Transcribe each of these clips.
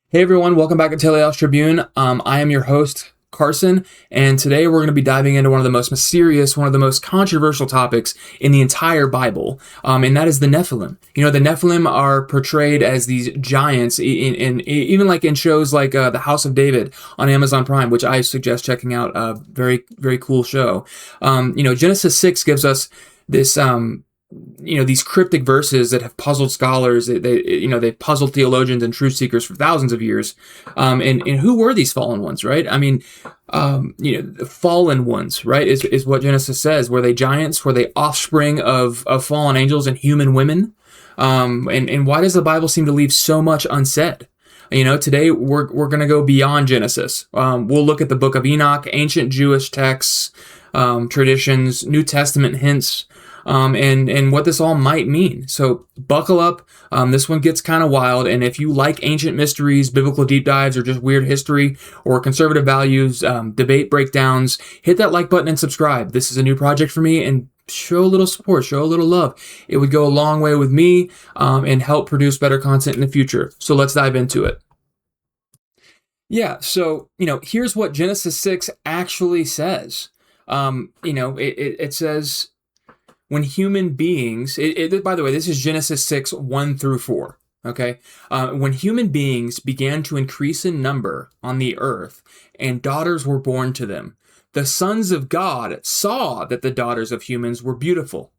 Hey everyone, welcome back to Teleos Tribune. I am your host, Carson, and today we're going to be diving into one of the most mysterious, one of the most controversial topics in the entire Bible, and that is the Nephilim. You know, the Nephilim are portrayed as these giants, even like in shows like The House of David on Amazon Prime, which I suggest checking out. A very, very cool show. Genesis 6 gives us this. These cryptic verses that have puzzled scholars. They've puzzled theologians and truth seekers for thousands of years. And who were these fallen ones, right? I mean, the fallen ones, right, is what Genesis says. Were they giants? Were they offspring of fallen angels and human women? And why does the Bible seem to leave so much unsaid? Today we're going to go beyond Genesis. We'll look at the Book of Enoch, ancient Jewish texts, traditions, New Testament hints, and what this all might mean. So buckle up. This one gets kind of wild. And if you like ancient mysteries, biblical deep dives, or just weird history or conservative values, debate breakdowns, hit that like button and subscribe. This is a new project for me, and show a little support, show a little love. It would go a long way with me and help produce better content in the future. So let's dive into it. Yeah, so, here's what Genesis 6 actually says. It says, when human beings, by the way, this is Genesis 6, 1 through 4, okay? When human beings began to increase in number on the earth, and daughters were born to them, the sons of God saw that the daughters of humans were beautiful,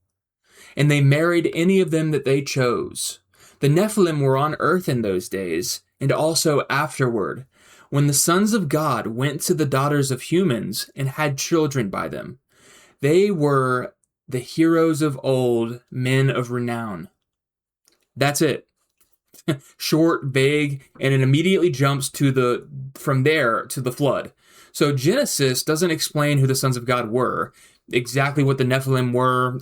and they married any of them that they chose. The Nephilim were on earth in those days, and also afterward, when the sons of God went to the daughters of humans and had children by them. They were the heroes of old, men of renown. That's it. Short, vague, and it immediately jumps from there to the flood. So Genesis doesn't explain who the sons of God were, exactly what the Nephilim were,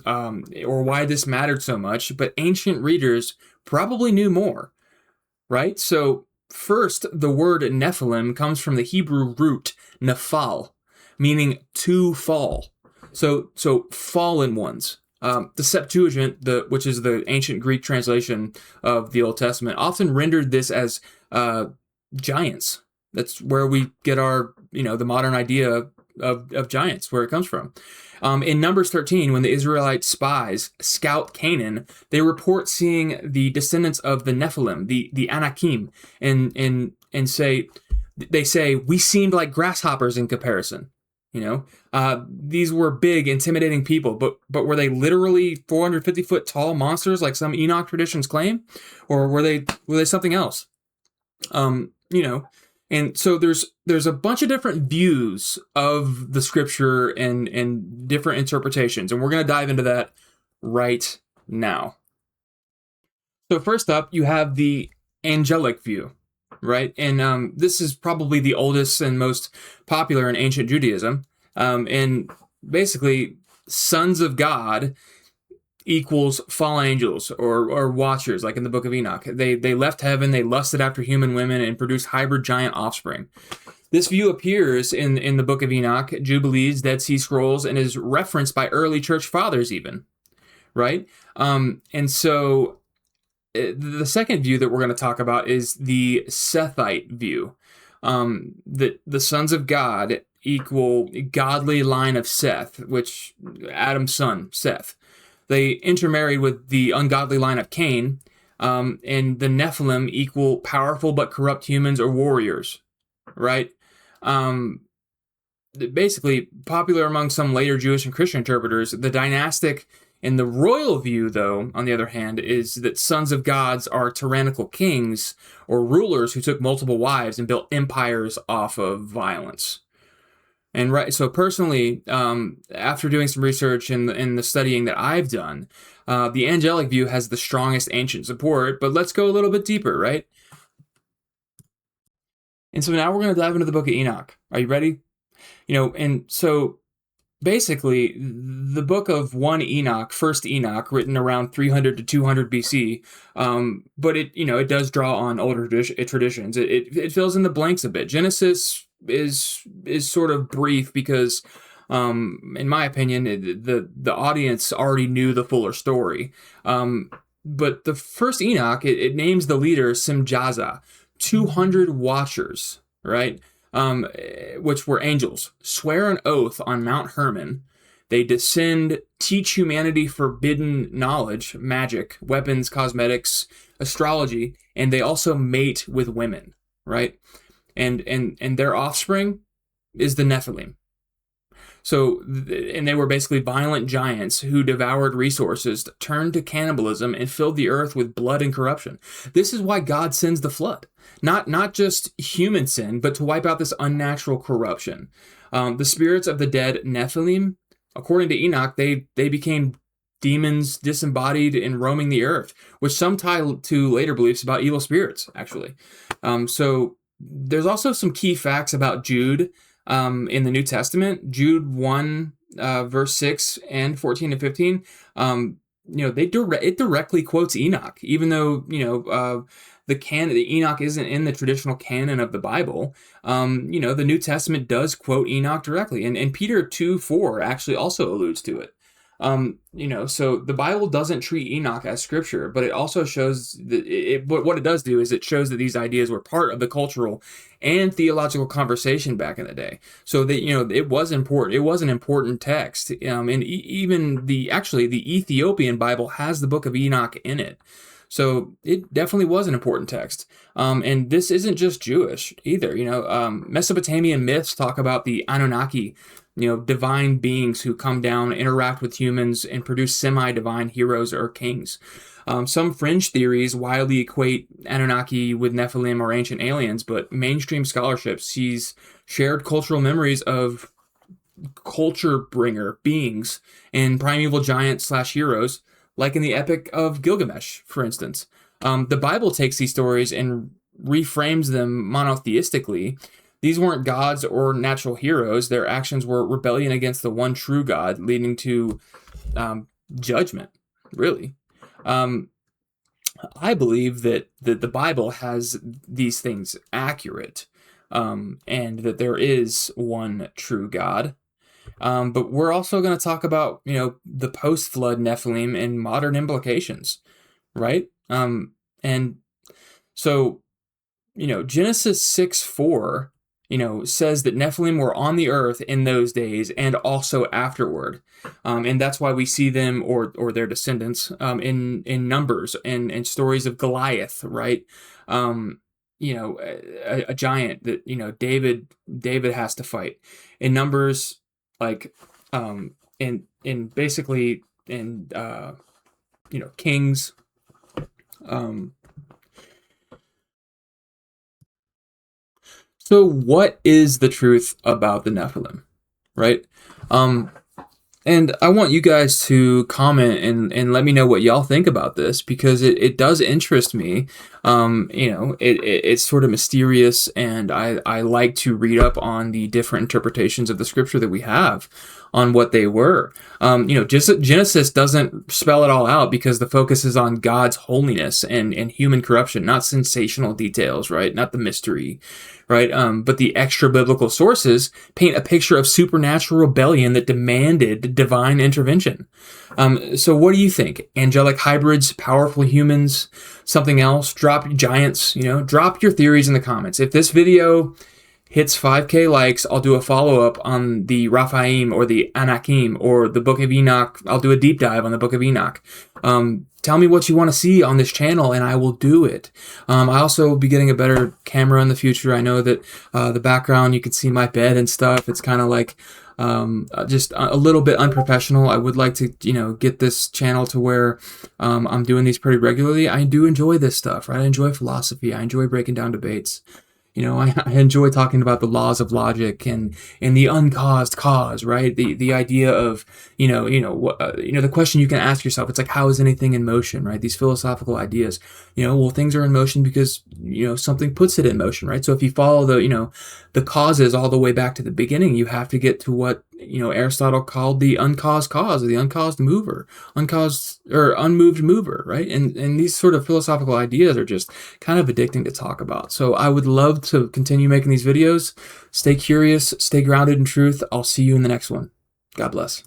or why this mattered so much, but ancient readers probably knew more, right? So first, the word Nephilim comes from the Hebrew root nephal, meaning to fall. So fallen ones. The Septuagint, which is the ancient Greek translation of the Old Testament, often rendered this as giants. That's where we get our, the modern idea of giants, where it comes from. In Numbers 13, when the Israelite spies scout Canaan, they report seeing the descendants of the Nephilim, the Anakim, and say, we seemed like grasshoppers in comparison. These were big, intimidating people, but were they literally 450-foot tall monsters like some Enoch traditions claim, or were they something else? And so there's a bunch of different views of the scripture and different interpretations, and we're going to dive into that right now. So first up, you have the angelic view, right? And this is probably the oldest and most popular in ancient Judaism. And basically, sons of God equals fallen angels or watchers, like in the Book of Enoch. They left heaven, they lusted after human women, and produced hybrid giant offspring. This view appears in the Book of Enoch, Jubilees, Dead Sea Scrolls, and is referenced by early church fathers even, right? And so the second view that we're going to talk about is the Sethite view. That the sons of God equal godly line of Seth, which Adam's son, Seth. They intermarried with the ungodly line of Cain, and the Nephilim equal powerful but corrupt humans or warriors, right? Basically, popular among some later Jewish and Christian interpreters, the dynastic and the royal view, though, on the other hand, is that sons of gods are tyrannical kings or rulers who took multiple wives and built empires off of violence. And right, so personally, after doing some research in the studying that I've done, the angelic view has the strongest ancient support, but let's go a little bit deeper, right? And so now we're going to dive into the Book of Enoch. Are you ready? And so basically, the book of 1 Enoch, 1st Enoch, written around 300 to 200 BC, but it does draw on older traditions. It fills in the blanks a bit. Genesis is sort of brief because, in my opinion, the audience already knew the fuller story. But the first Enoch, it names the leader Simjaza, 200 watchers, right, which were angels, swear an oath on Mount Hermon. They descend, teach humanity forbidden knowledge, magic, weapons, cosmetics, astrology, and they also mate with women, right? And their offspring is the Nephilim. So, and they were basically violent giants who devoured resources, turned to cannibalism, and filled the earth with blood and corruption. This is why God sends the flood. Not just human sin, but to wipe out this unnatural corruption. The spirits of the dead Nephilim, according to Enoch, they became demons disembodied and roaming the earth, which some tie to later beliefs about evil spirits, actually. So there's also some key facts about Jude in the New Testament. Jude 1, verse 6 and 14 and 15, it directly quotes Enoch, even though, the Enoch isn't in the traditional canon of the Bible. The New Testament does quote Enoch directly, and Peter 2:4 actually also alludes to it. So the Bible doesn't treat Enoch as scripture, but it also shows that what it does do is it shows that these ideas were part of the cultural and theological conversation back in the day. So that, it was important. It was an important text. And even the Ethiopian Bible has the Book of Enoch in it. So it definitely was an important text. And this isn't just Jewish either. Mesopotamian myths talk about the Anunnaki, divine beings who come down, interact with humans, and produce semi-divine heroes or kings. Some fringe theories widely equate Anunnaki with Nephilim or ancient aliens, but mainstream scholarship sees shared cultural memories of culture bringer beings and primeval giants / heroes, like in the Epic of Gilgamesh, for instance. The Bible takes these stories and reframes them monotheistically. These weren't gods or natural heroes. Their actions were rebellion against the one true God, leading to judgment, really. I believe that the Bible has these things accurate, and that there is one true God. But we're also going to talk about, the post-flood Nephilim and modern implications, right? And so, Genesis 6:4, says that Nephilim were on the earth in those days and also afterward. And that's why we see them or their descendants in Numbers and stories of Goliath, right? A giant that, David has to fight. In Numbers, in basically in Kings, so what is the truth about the Nephilim, right? And I want you guys to comment and let me know what y'all think about this, because it does interest me. It's sort of mysterious, and I like to read up on the different interpretations of the scripture that we have on what they were. Genesis doesn't spell it all out because the focus is on God's holiness and human corruption, not sensational details, right? Not the mystery, right? But the extra biblical sources paint a picture of supernatural rebellion that demanded divine intervention. So what do you think? Angelic hybrids, powerful humans, something else? Drop giants, drop your theories in the comments. If this video hits 5K likes, I'll do a follow-up on the Rephaim or the Anakim or the Book of Enoch. I'll do a deep dive on the Book of Enoch. Tell me what you want to see on this channel, and I will do it. I also will be getting a better camera in the future. I know that the background, you can see my bed and stuff. It's kind of like just a little bit unprofessional. I would like to, get this channel to where I'm doing these pretty regularly. I do enjoy this stuff, right? I enjoy philosophy. I enjoy breaking down debates. I enjoy talking about the laws of logic and the uncaused cause, right? The idea of, the question you can ask yourself, it's like, how is anything in motion, right? These philosophical ideas, things are in motion because, something puts it in motion, right? So if you follow the causes all the way back to the beginning, you have to get to what, Aristotle called the uncaused cause, or the uncaused mover, unmoved mover, right? And these sort of philosophical ideas are just kind of addicting to talk about. So I would love to continue making these videos. Stay curious, stay grounded in truth. I'll see you in the next one. God bless.